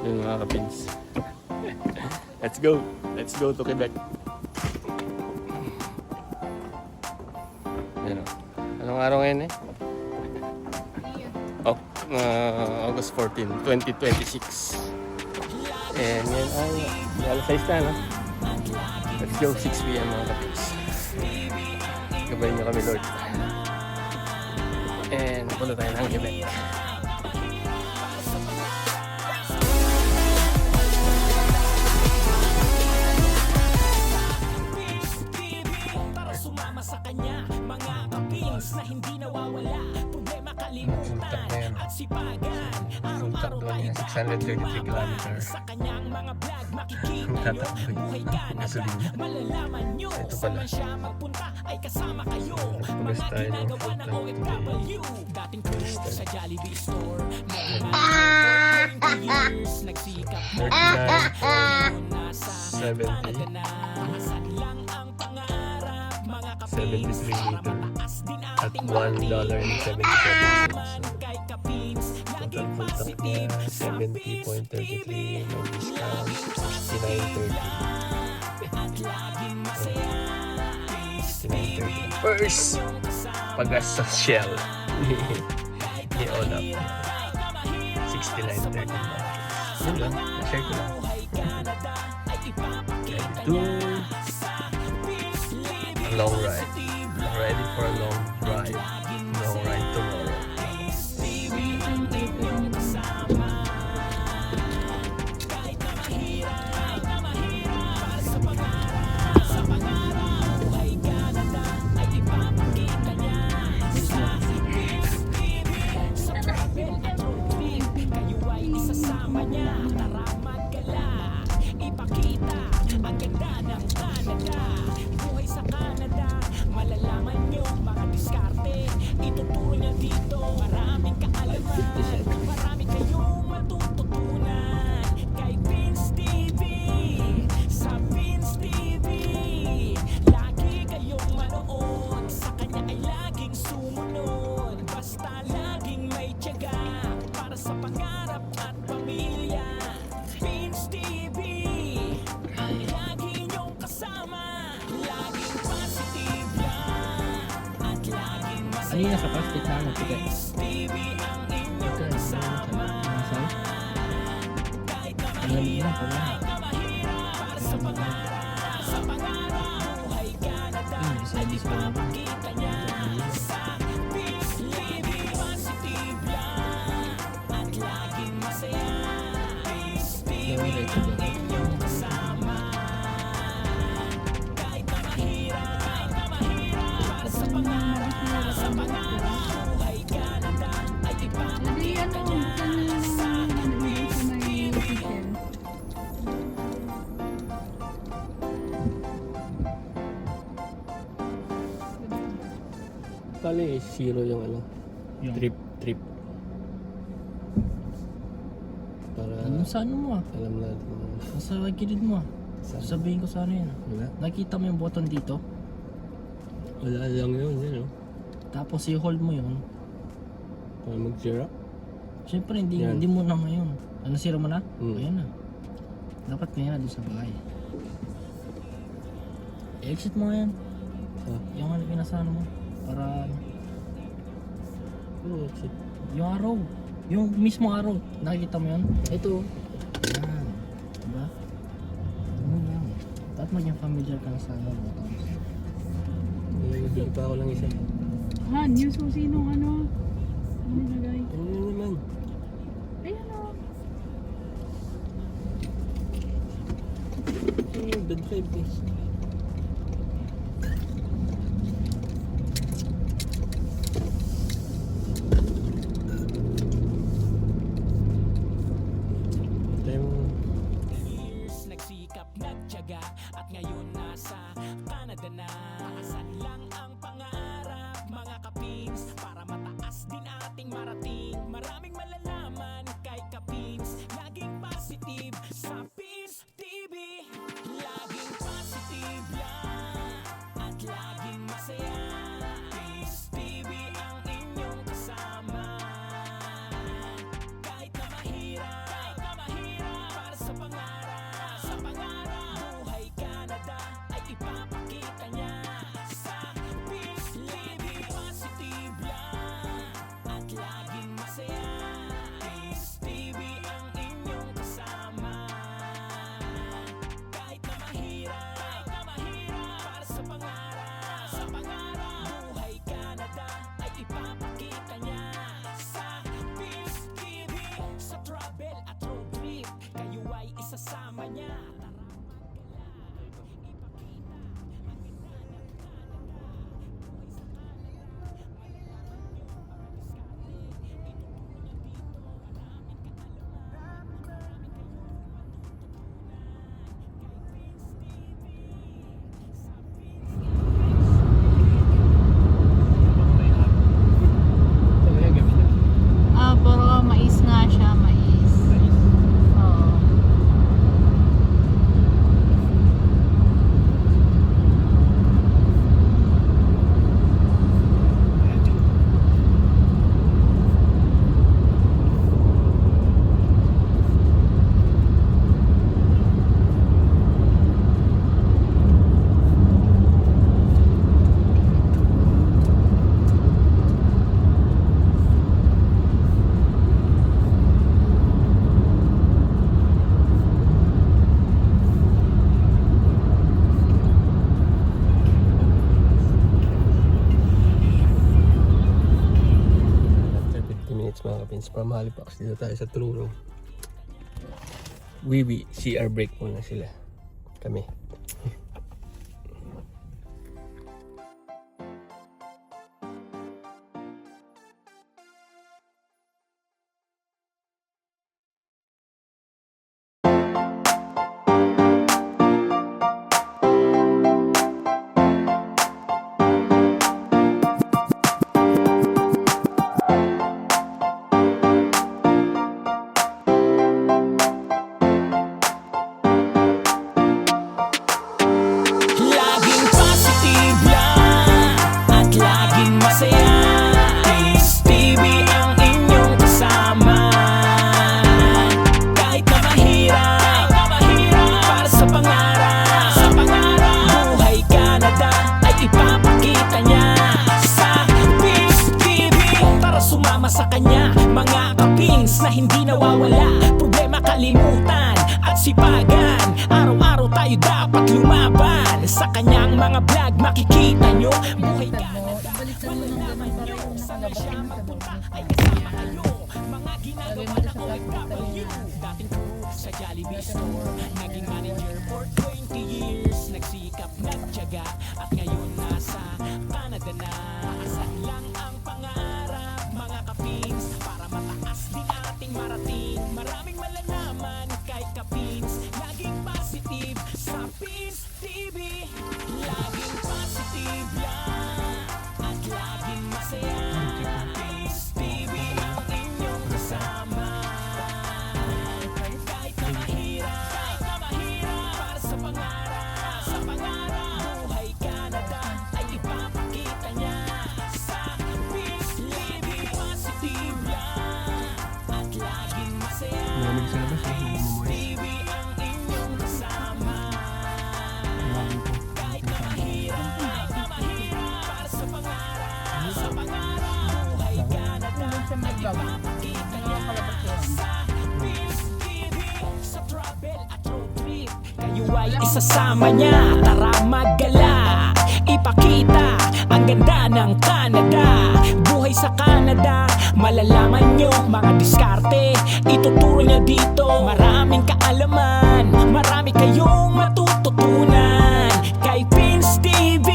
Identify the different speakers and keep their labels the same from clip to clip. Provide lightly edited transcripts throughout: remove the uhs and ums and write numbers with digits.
Speaker 1: Yung mga kapins. Let's go! Let's go to Quebec. Ayan o. Anong araw ngayon eh? Oh, August 14, 2026. And yan ay alas 6 na, no? Let's go, 6 p.m. mga kapins. Gabayin niyo kami, Lord. And punta tayo ng Quebec.
Speaker 2: Sa kanya, mga kapins na hindi nawawala, problema kalimutan at sipagan. Araw-araw tayo
Speaker 1: 633 kilometers.
Speaker 2: sa kanyang mga vlog, makikita nyo buhay Canada. Malalaman nyo saan man siya magpunta ay kasama kayo. Mga ginagawa ng OFW, dating crew sa Jollibee store. Mga 20 years nagsikap na ngayon nasa Canada na. Asan lang ang pangarap, mga kapins,
Speaker 1: 73
Speaker 2: para
Speaker 1: liter
Speaker 2: mataas din
Speaker 1: at
Speaker 2: ating
Speaker 1: $1.77.
Speaker 2: kay kapins,
Speaker 1: Total
Speaker 2: laging
Speaker 1: full tank niya
Speaker 2: positive,
Speaker 1: 70.33, no discount, 69.30.
Speaker 2: at laging masaya.
Speaker 1: 69.30. First pagas sa Shell ni Olap, 69.30. Yun lang, share ko lang. Ready to long ride. Ready for a long ride. Long ride tomorrow.
Speaker 2: Kayo ay isasama niya, tara magkala. Ipakita ang ganda ng Canada. Buhay sa Canada, malalaman niyo mga diskarte. Ituturo niya dito, maraming kaalaman. Marami kayong matututunan. Kay Vince TV, sa Vince TV, lagi kayong manood. Sa kanya ay laging sumunod. Basta laging may tiyaga para sa pangarap at pamilya. Vince TV, lagi niyong kasama. Laging positive lang at laging masaya.
Speaker 3: Ano yung nasa plastic na ano? Sige.
Speaker 2: Vince TV ang inyong kasama. Kahit na
Speaker 3: Alam mo na pala.
Speaker 2: para sa pangarap, sa pangarap, buhay Canada. Ay ipapakita niya sa Vince TV. Positive lang at laging masaya. Vince TV ang inyong kasama. Kahit na mahirap, para sa pangarap, sa pangarap, buhay Canada. Ay ipapakita niya sa
Speaker 1: Kali zero yung ano,
Speaker 3: Yung-
Speaker 1: trip. Para
Speaker 3: Ano sa ano mo ah?
Speaker 1: alam natin.
Speaker 3: Nasa gilid mo ah.
Speaker 1: Saan?
Speaker 3: Sabihin ko sa ano yun ah.
Speaker 1: Wala?
Speaker 3: Nakita mo yung button dito?
Speaker 1: Wala lang yun, no?
Speaker 3: Tapos i-hold mo yun.
Speaker 1: Para mag-zero?
Speaker 3: Siyempre hindi,
Speaker 1: Yan.
Speaker 3: hindi mo na ngayon. Ano sira mo na?
Speaker 1: Hmm.
Speaker 3: Ayan na. Dapat kaya doon sa bahay. I-exit mo ngayon.
Speaker 1: Ah,
Speaker 3: Yung ano pinasano mo. Para
Speaker 1: oh, exit.
Speaker 3: yung arrow. Yung mismo arrow. Nakikita mo yun? Ito. Yan. Diba? Ano lang. Dapat maging familiar ka na sa ano buttons.
Speaker 1: Bili pa ako lang isa.
Speaker 4: Han, yung susi nung ano nilagay.
Speaker 1: Ano yun naman?
Speaker 4: Ayan o.
Speaker 1: Oh, dead 5 days.
Speaker 2: years nagsikap, nagtiyaga at ngayon nasa Canada na. Asan lang ang pangarap, mga kapins, para mataas din ating marating. Maraming malalaman kay kapins, laging positive sa Pins TV. Laging positive
Speaker 4: Pero mais nga siya, mais. Oo.
Speaker 1: After 50 minutes mga kapins from Halifax, dito tayo sa Truro. Wiwi, CR break muna sila. Kami.
Speaker 5: Laging positive lang at laging masaya. Peace TV ang inyong kasama. Kahit na mahirap, para sa pangarap, Buhay Canada ay ipapakita niya sa Peace TV. Tara sumama sa kanya, mga kapins na hindi nawawala. Problema kalimutan at sipagan. Araw-araw tayo dapat lumaban. Sa kanyang mga vlog makikita nyo Buhay Canada. Malalaman nyo saan siya magpunta ay kasama kayo. Mga ginagawa ng OFW. Dating crew sa Jollibee store, naging manager for 20 years. Nagsikap, nagtiyaga at ngayon nasa Canada na. Asan lang ang pangarap mga kapins, para mataas din ating marating. Maraming malalaman kay kapins. Laging positive sa Peace TV. Laging positive lang at laging masaya. Peace TV ang inyong kasama. Kahit na mahirap, para sa pangarap, Buhay Canada ay ipapakita niya sa Peace TV. Positive lang at laging masaya.
Speaker 1: Malamig sa labas,
Speaker 5: Peace TV ang inyong kasama. Kahit na mahirap, para sa pangarap, Buhay Canada ay ipapakita niya sa Peace TV. Sa travel at road trip, kayo ay isasama niya. Tara maggala, ipakita ang ganda ng Canada. Buhay sa Canada, malalaman nyo mga diskarte. Ituturo niya dito, maraming kaalaman. Marami kayong matututunan kay Pins TV.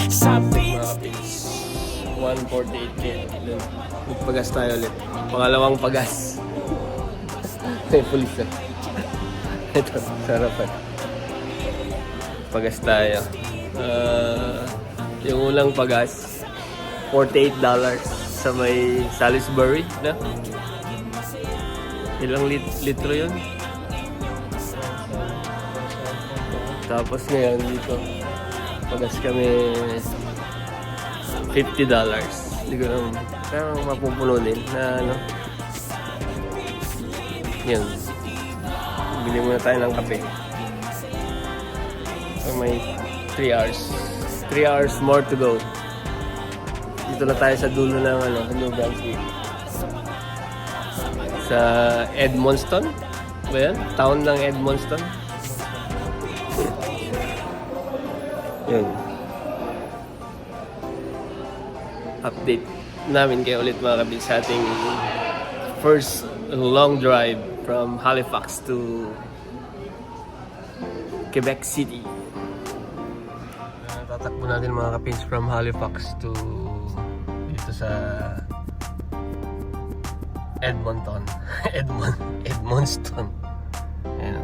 Speaker 5: Sa Pins TV
Speaker 1: 148K. Magpagas tayo ulit. Pangalawang pagas. May pulis na. Ito, sarapan. Pagas tayo. Yung unang pagas, $48 sa may Salisbury, na? Ilang litro yun? Tapos ngayon dito, pagas kami $50. Hindi ko lang, parang mapupuno din na ano. Yun. Bili muna tayo ng kape. So may 3 hours. 3 hours more to go. Dito na tayo sa dulo ng New Brunswick. Sa Edmonton. Ba yan? Town ng Edmonton. Yun. Update namin kayo ulit mga kabig sa ating first long drive from Halifax to Quebec City. Tatakbo natin mga kapins from Halifax to dito sa Edmonton. Edmonton. Ayan.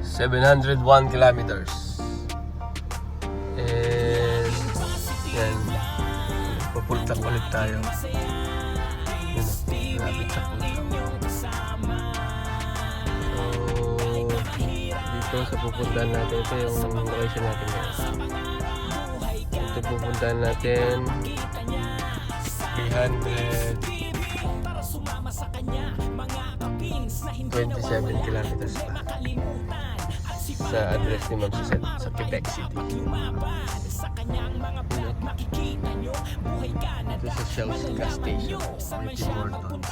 Speaker 1: 701 kilometers. And yan. Papultang ulit tayo. Yun. Malapit sa pultang. So, dito sa pupuntahan natin, ito yung location natin ngayon. Ito pupuntahan natin 327 kilometers pa sa address ni Ma'am Suzette sa Quebec City. Ito sa Shell's gas station, Tim Hortons.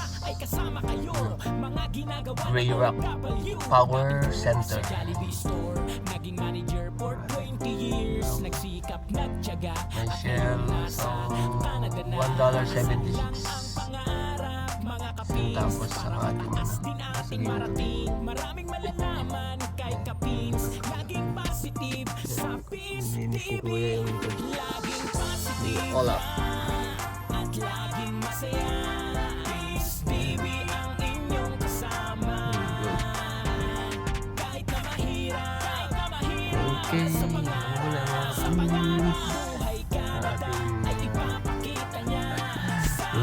Speaker 1: Grey Rock Power Center. May Shell, so $1.76. Tapos sa ating linis ni Kuya yung all up. Okay, muna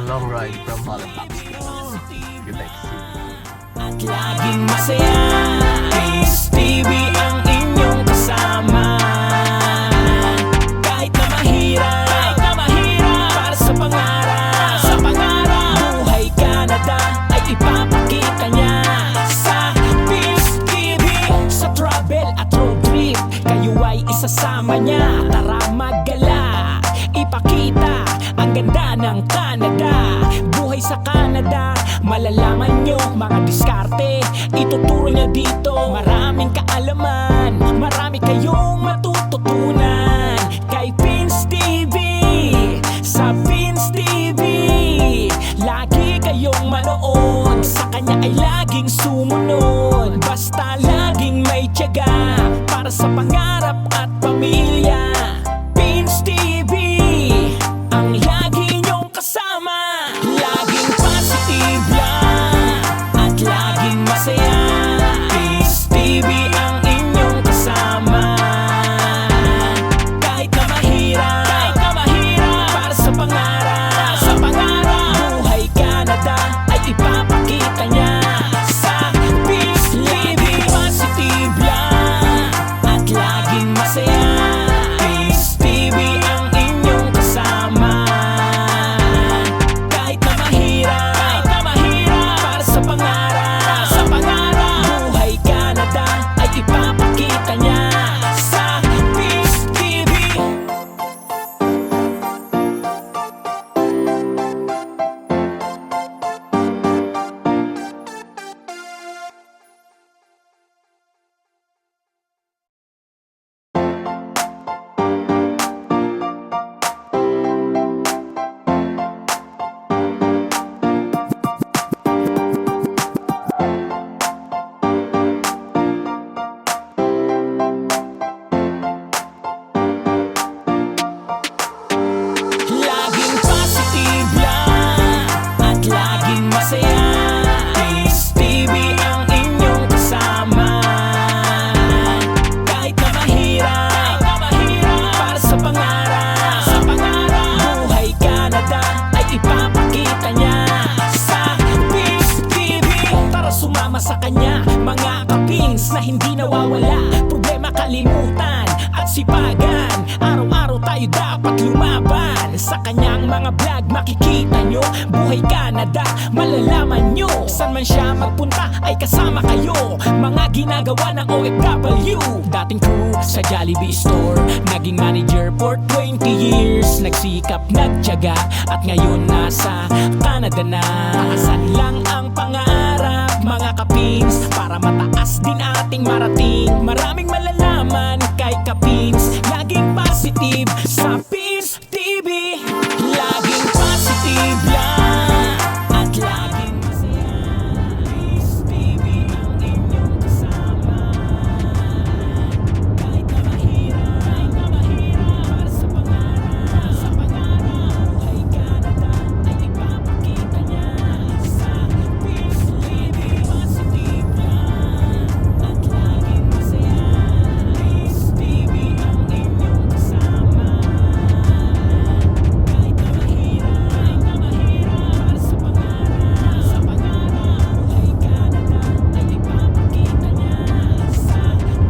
Speaker 1: long ride from Halifax to Quebec City.
Speaker 5: At laging masaya, Peace TV ang inyong kasama. Kahit na mahirap, para sa pangarap, buhay Canada ay ipapakita niya. Sa Peace TV, sa travel at road trip, kayo ay isasama niya. Tara maggala, ipakita ang ganda ng Canada. Buhay sa Canada, malalaman nyo mga diskarte, ituturo niya dito. Maraming kaalaman, marami kayong matututunan kay Pins TV. Sa Pins TV, lagi kayong manood, sa kanya ay laging sumunod. Basta laging may tiyaga para sa pangarap at pamilya. Pins TV ang lagi nyong kasama. Laging positive lang at laging masaya. Peace TV ang inyong kasama. Kahit na mahirap, para sa pangarap, buhay Canada ay ipapakita niya. Sa Peace TV, positive lang at laging masaya. Peace TV ang inyong kasama. Kahit na mahirap, para sa pangarap, buhay Canada ay ipapakita niya. Sa Peace TV. Laging positive lang at laging masaya. Peace TV ang inyong kasama. Kahit na mahirap, para sa pangarap, buhay Canada ay ipapakita niya. Sa Peace TV, tara sumama sa kanya. Mga kapins na hindi nawawala, problema kalimutan at sipagan. Araw-araw tayo tayo dapat lumaban. Sa kanyang mga vlog makikita nyo, buhay Canada, malalaman nyo. San man siya magpunta ay kasama kayo, mga ginagawa ng OFW. Dating crew sa Jollibee store, naging manager for 20 years. Nagsikap, nagtiyaga, at ngayon nasa Canada na. Taasan lang ang pangarap, mga kapins, para mataas din ating marating. Maraming malalaman kay Kapins, laging positive sa Pins TV. Laging positive lang at laging masaya. Pins TV ang inyong kasama. Kahit na mahirap, para sa pangarap, buhay Canada ay ipapakita niya. Sa Pins TV, positive lang at laging masaya. Pins TV ang inyong kasama. Kahit na mahirap, para sa pangarap, buhay Canada ay ipapakita niya. Sa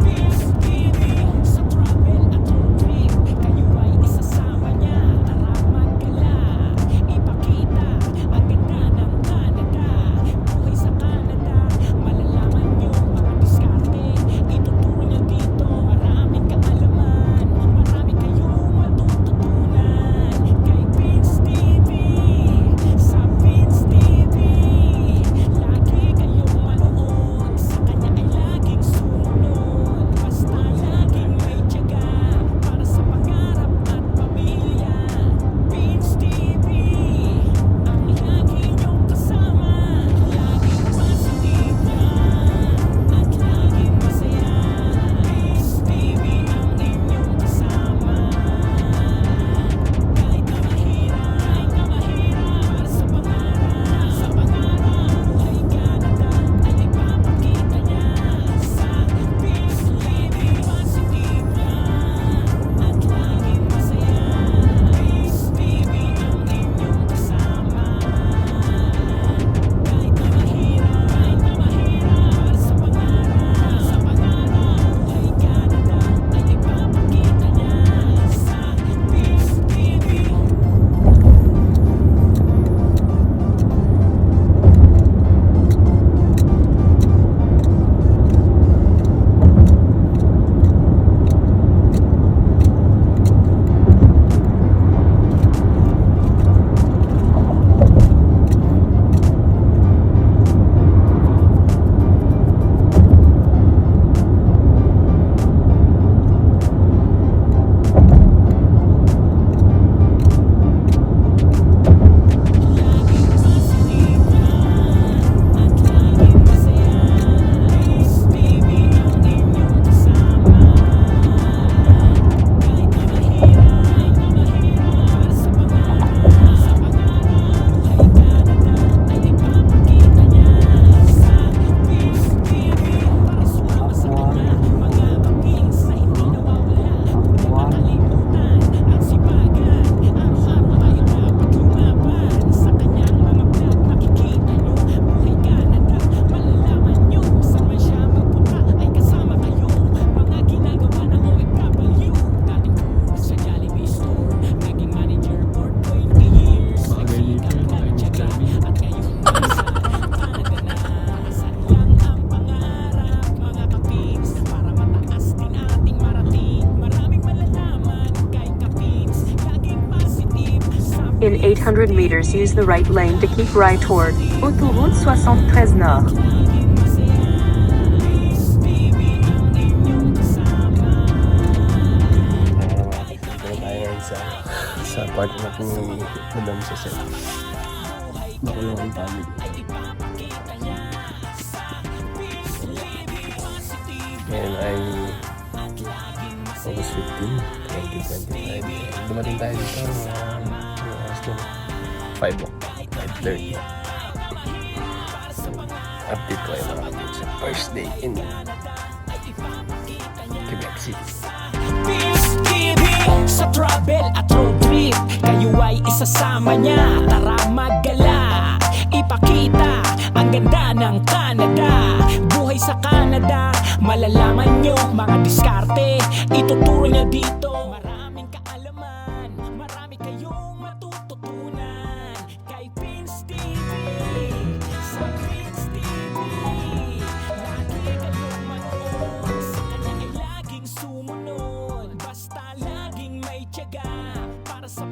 Speaker 5: Pins TV, sa travel at road trip, kayo ay isasama niya. Tara maggala, ipakita ang ganda ng Canada. Buhay sa Canada, malalaman niyo mga diskarte. Ituturo niya dito, maraming kaalaman, marami kayong matututunan. Kay Pins TV, sa Pins TV, lagi kayong manood. Sa kanya ay laging sumunod, basta laging may tiyaga para sa pangarap at pamilya. Pins TV ang lagi niyong kasama. Laging positive lang at laging masaya. Pins TV ang inyong kasama. Kahit na mahirap, para sa pangarap, buhay Canada ay ipapakita niya. Sa Pins TV, positive lang at laging masaya. Pins TV ang inyong kasama. Kahit na mahirap, para sa pangarap, buhay Canada ay ipapakita niya. Sa Pins TV.
Speaker 6: In 800 meters, use the right lane to keep right toward Autoroute 73 Nord.
Speaker 1: Dito na tayo ngayon sa apartment ni Madam Sosel. Makulong ang family. Ngayon ay August 15, 2025. Dumating tayo dito oras na 5:30. Update ko ay mga kapatid sa first day in Quebec City.
Speaker 5: Pins TV sa travel at road trip, kayo ay isasama niya. Tara maggala, ipakita ang ganda ng Canada. Buhay sa Canada, malalaman nyo mga diskarte. Ituturo niya dito, maraming kaalaman. sa